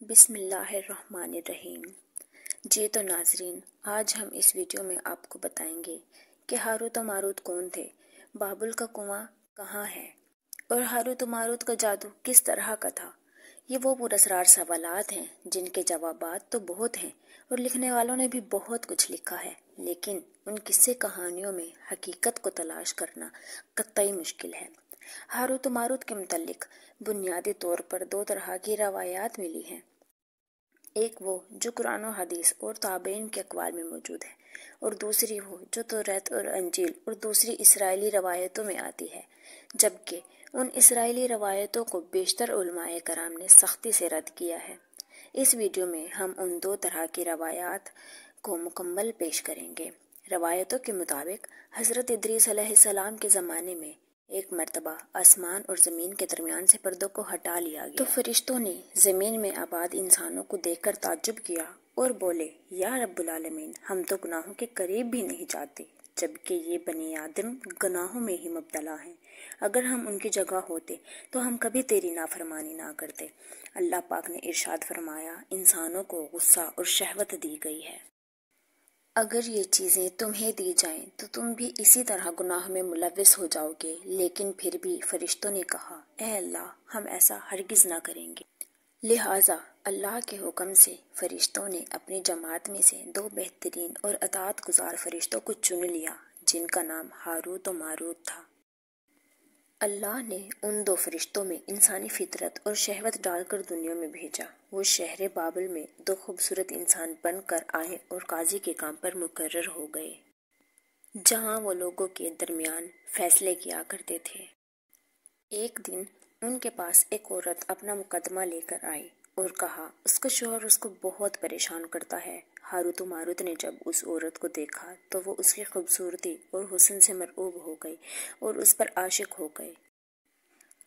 بسم اللہ الرحمن الرحیم۔ جی تو ناظرین، آج ہم اس ویڈیو میں آپ کو بتائیں گے کہ ہاروت و ماروت کون تھے، بابل کا کنواں کہاں ہے اور ہاروت و ماروت کا جادو کس طرح کا تھا۔ یہ وہ پراسرار سوالات ہیں جن کے جوابات تو بہت ہیں اور لکھنے والوں نے بھی بہت کچھ لکھا ہے، لیکن ان قصے کہانیوں میں حقیقت کو تلاش کرنا قطعی مشکل ہے۔ ہاروت و ماروت کے متعلق بنیادی طور پر دو طرح کی روایات ملی ہیں، ایک وہ جو قرآن و حدیث اور تابعین کے اقوال میں موجود ہے، اور دوسری وہ جو توریت اور انجیل اور دوسری اسرائیلی روایتوں میں آتی ہے، جبکہ ان اسرائیلی روایتوں کو بیشتر علماء کرام نے سختی سے رد کیا ہے۔ اس ویڈیو میں ہم ان دو طرح کی روایات کو مکمل پیش کریں گے۔ روایتوں کے مطابق حضرت ادریس علیہ السلام کے زمانے میں ایک مرتبہ آسمان اور زمین کے درمیان سے پردوں کو ہٹا لیا گیا، تو فرشتوں نے زمین میں آباد انسانوں کو دیکھ کر تعجب کیا اور بولے، یا رب العالمین، ہم تو گناہوں کے قریب بھی نہیں جاتے، جبکہ یہ بنی آدم گناہوں میں ہی مبتلا ہیں۔ اگر ہم ان کی جگہ ہوتے تو ہم کبھی تیری نافرمانی نہ کرتے۔ اللہ پاک نے ارشاد فرمایا، انسانوں کو غصہ اور شہوت دی گئی ہے۔ اگر یہ چیزیں تمہیں دی جائیں تو تم بھی اسی طرح گناہ میں ملوث ہو جاؤ گے، لیکن پھر بھی فرشتوں نے کہا، اے اللہ، ہم ایسا ہرگز نہ کریں گے۔ لہٰذا اللہ کے حکم سے فرشتوں نے اپنی جماعت میں سے دو بہترین اور اطاعت گزار فرشتوں کو چن لیا، جن کا نام ہاروت و ماروت تھا۔ اللہ نے ان دو فرشتوں میں انسانی فطرت اور شہوت ڈال کر دنیا میں بھیجا۔ وہ شہر بابل میں دو خوبصورت انسان بن کر آئے اور قاضی کے کام پر مقرر ہو گئے، جہاں وہ لوگوں کے درمیان فیصلے کیا کرتے تھے۔ ایک دن ان کے پاس ایک عورت اپنا مقدمہ لے کر آئی اور کہا، اس کا شوہر اس کو بہت پریشان کرتا ہے۔ ہاروت و ماروت نے جب اس عورت کو دیکھا تو وہ اس کی خوبصورتی اور حسن سے مرعوب ہو گئے اور اس پر عاشق ہو گئے۔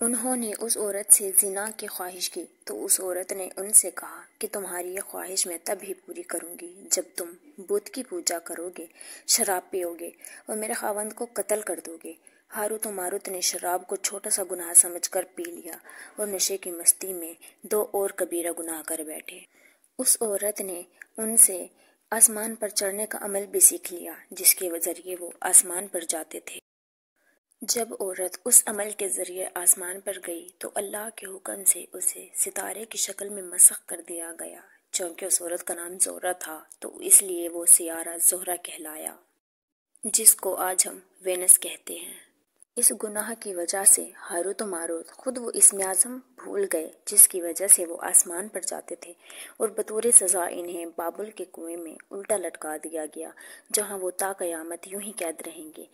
انہوں نے اس عورت سے زنا کی خواہش کی تو اس عورت نے ان سے کہا کہ تمہاری یہ خواہش میں تب ہی پوری کروں گی جب تم بت کی پوجا کرو گے، شراب پیو گے اور میرے خاوند کو قتل کر دو گے۔ ہاروت و ماروت نے شراب کو چھوٹا سا گناہ سمجھ کر پی لیا اور نشے کی مستی میں دو اور کبیرہ گناہ کر بیٹھے۔ اس عورت نے ان سے آسمان پر چڑھنے کا عمل بھی سیکھ لیا، جس کے ذریعے وہ آسمان پر جاتے تھے۔ جب عورت اس عمل کے ذریعے آسمان پر گئی تو اللہ کے حکم سے اسے ستارے کی شکل میں مسخ کر دیا گیا۔ چونکہ اس عورت کا نام زہرہ تھا تو اس لیے وہ سیارہ زہرہ کہلایا، جس کو آج ہم وینس کہتے ہیں۔ اس گناہ کی وجہ سے ہاروت و ماروت خود وہ اسم اعظم بھول گئے جس کی وجہ سے وہ آسمان پر جاتے تھے، اور بطور سزا انہیں بابل کے کنویں میں الٹا لٹکا دیا گیا، جہاں وہ تا قیامت یوں ہی قید رہیں گے۔